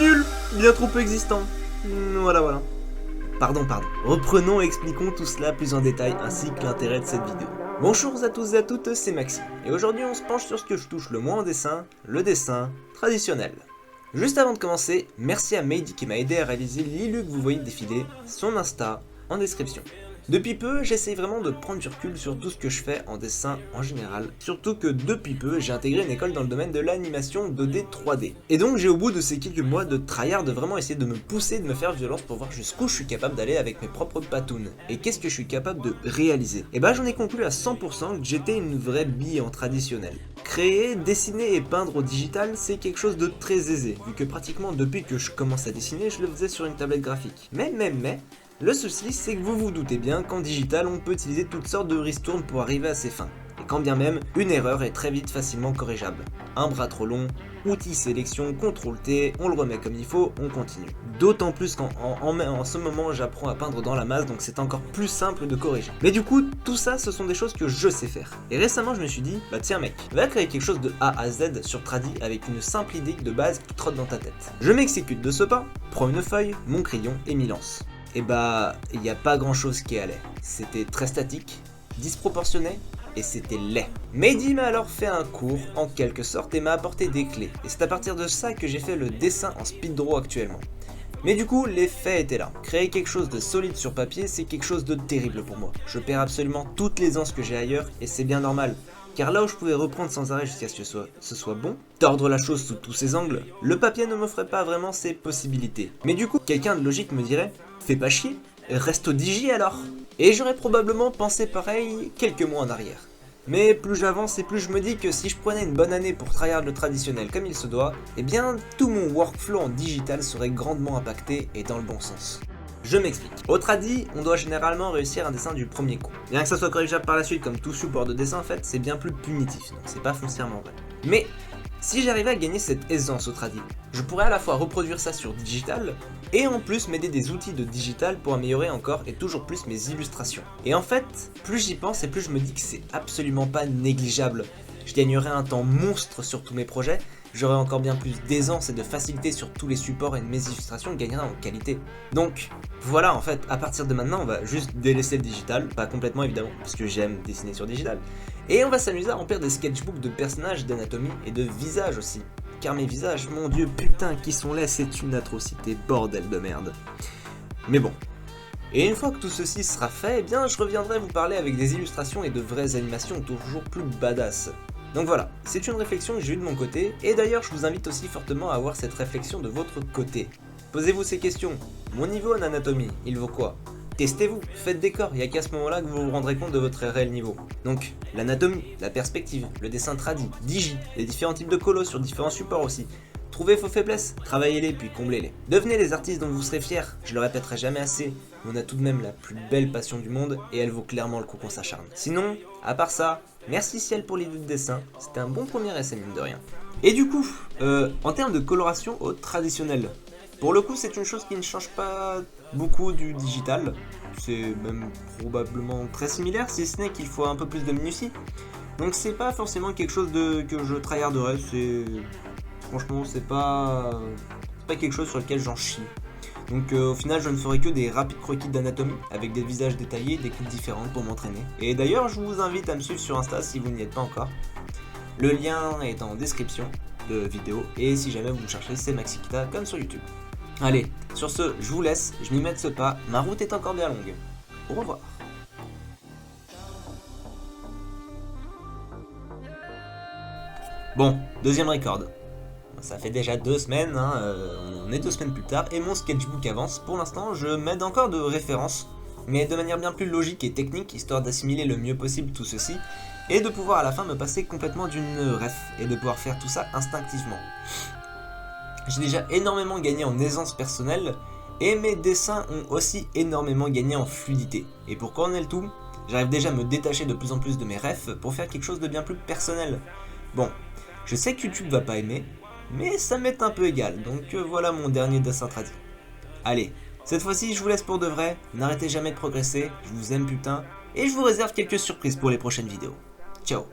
nul, bien trop peu existant. Voilà. Pardon. Reprenons et expliquons tout cela plus en détail ainsi que l'intérêt de cette vidéo. Bonjour à tous et à toutes, c'est Maxime. Et aujourd'hui on se penche sur ce que je touche le moins en dessin, le dessin traditionnel. Juste avant de commencer, merci à Mehdi qui m'a aidé à réaliser l'illu que vous voyez défiler, son Insta en description. Depuis peu, j'essaye vraiment de prendre du recul sur tout ce que je fais en dessin en général, surtout que depuis peu, j'ai intégré une école dans le domaine de l'animation 2D 3D. Et donc j'ai au bout de ces quelques mois de tryhard de vraiment essayer de me pousser, de me faire violence pour voir jusqu'où je suis capable d'aller avec mes propres patounes. Et qu'est-ce que je suis capable de réaliser. Et bah j'en ai conclu à 100% que j'étais une vraie bille en traditionnel. Créer, dessiner et peindre au digital, c'est quelque chose de très aisé, vu que pratiquement depuis que je commence à dessiner, je le faisais sur une tablette graphique. Mais, le souci, c'est que vous vous doutez bien qu'en digital, on peut utiliser toutes sortes de ristournes pour arriver à ses fins. Et quand bien même, une erreur est très vite facilement corrigeable. Un bras trop long, outil sélection, CTRL T, on le remet comme il faut, on continue. D'autant plus qu'en ce moment, j'apprends à peindre dans la masse, donc c'est encore plus simple de corriger. Mais du coup, tout ça, ce sont des choses que je sais faire. Et récemment, je me suis dit, bah tiens mec, va créer quelque chose de A à Z sur Tradi avec une simple idée de base qui trotte dans ta tête. Je m'exécute de ce pas, prends une feuille, mon crayon et m'y lance. Et bah, il n'y a pas grand chose qui allait. C'était très statique, disproportionné, et c'était laid. Mehdi m'a alors fait un cours, en quelque sorte, et m'a apporté des clés. Et c'est à partir de ça que j'ai fait le dessin en speed draw actuellement. Mais du coup, les faits étaient là. Créer quelque chose de solide sur papier, c'est quelque chose de terrible pour moi. Je perds absolument toute l'aisance que j'ai ailleurs, et c'est bien normal. Car là où je pouvais reprendre sans arrêt jusqu'à ce que ce soit bon, tordre la chose sous tous ses angles, le papier ne m'offrait pas vraiment ces possibilités. Mais du coup, quelqu'un de logique me dirait, fais pas chier, reste au digi alors. Et j'aurais probablement pensé pareil quelques mois en arrière. Mais plus j'avance et plus je me dis que si je prenais une bonne année pour tryhard le traditionnel comme il se doit, eh bien tout mon workflow en digital serait grandement impacté et dans le bon sens. Je m'explique. Au tradi, on doit généralement réussir un dessin du premier coup. Bien que ça soit corrigeable par la suite comme tout support de dessin en fait, c'est bien plus punitif, donc c'est pas foncièrement vrai. Mais si j'arrivais à gagner cette aisance au tradi, je pourrais à la fois reproduire ça sur digital, et en plus m'aider des outils de digital pour améliorer encore et toujours plus mes illustrations. Et en fait, plus j'y pense et plus je me dis que c'est absolument pas négligeable. Je gagnerais un temps monstre sur tous mes projets, j'aurais encore bien plus d'aisance et de facilité sur tous les supports et mes illustrations gagneraient en qualité. Donc voilà, en fait, à partir de maintenant, on va juste délaisser le digital, pas complètement évidemment, parce que j'aime dessiner sur digital, et on va s'amuser à remplir des sketchbooks de personnages, d'anatomie et de visages aussi. Car mes visages, mon dieu, putain, qui sont laids, c'est une atrocité, bordel de merde. Mais bon. Et une fois que tout ceci sera fait, eh bien, je reviendrai vous parler avec des illustrations et de vraies animations toujours plus badass. Donc voilà, c'est une réflexion que j'ai eue de mon côté, et d'ailleurs je vous invite aussi fortement à avoir cette réflexion de votre côté. Posez-vous ces questions. Mon niveau en anatomie, il vaut quoi? Testez-vous, faites des corps, il n'y a qu'à ce moment-là que vous vous rendrez compte de votre réel niveau. Donc, l'anatomie, la perspective, le dessin tradi, digi, les différents types de colos sur différents supports aussi. Trouvez vos faiblesses, travaillez-les puis comblez-les. Devenez les artistes dont vous serez fiers, je le répéterai jamais assez, on a tout de même la plus belle passion du monde et elle vaut clairement le coup qu'on s'acharne. Sinon, à part ça, merci ciel pour l'idée de dessin, c'était un bon premier essai mine de rien. Et du coup, en termes de coloration au traditionnel, pour le coup c'est une chose qui ne change pas beaucoup du digital, c'est même probablement très similaire si ce n'est qu'il faut un peu plus de minutie. Donc c'est pas forcément quelque chose que je tryharderais, franchement c'est pas quelque chose sur lequel j'en chie. Donc au final je ne ferai que des rapides croquis d'anatomie avec des visages détaillés, des coupes différentes pour m'entraîner. Et d'ailleurs je vous invite à me suivre sur Insta si vous n'y êtes pas encore. Le lien est en description de vidéo et si jamais vous me cherchez c'est Maxikita comme sur YouTube. Allez, sur ce, je vous laisse, je m'y mets de ce pas, ma route est encore bien longue. Au revoir. Bon, deuxième record. Ça fait déjà 2 semaines, on est 2 semaines plus tard, et mon sketchbook avance. Pour l'instant, je m'aide encore de références, mais de manière bien plus logique et technique, histoire d'assimiler le mieux possible tout ceci, et de pouvoir à la fin me passer complètement d'une ref, et de pouvoir faire tout ça instinctivement. J'ai déjà énormément gagné en aisance personnelle, et mes dessins ont aussi énormément gagné en fluidité. Et pour couronner le tout, j'arrive déjà à me détacher de plus en plus de mes refs pour faire quelque chose de bien plus personnel. Bon, je sais que YouTube va pas aimer, mais ça m'est un peu égal, donc voilà mon dernier dessin tradi. Allez, cette fois-ci je vous laisse pour de vrai, n'arrêtez jamais de progresser, je vous aime putain, et je vous réserve quelques surprises pour les prochaines vidéos. Ciao.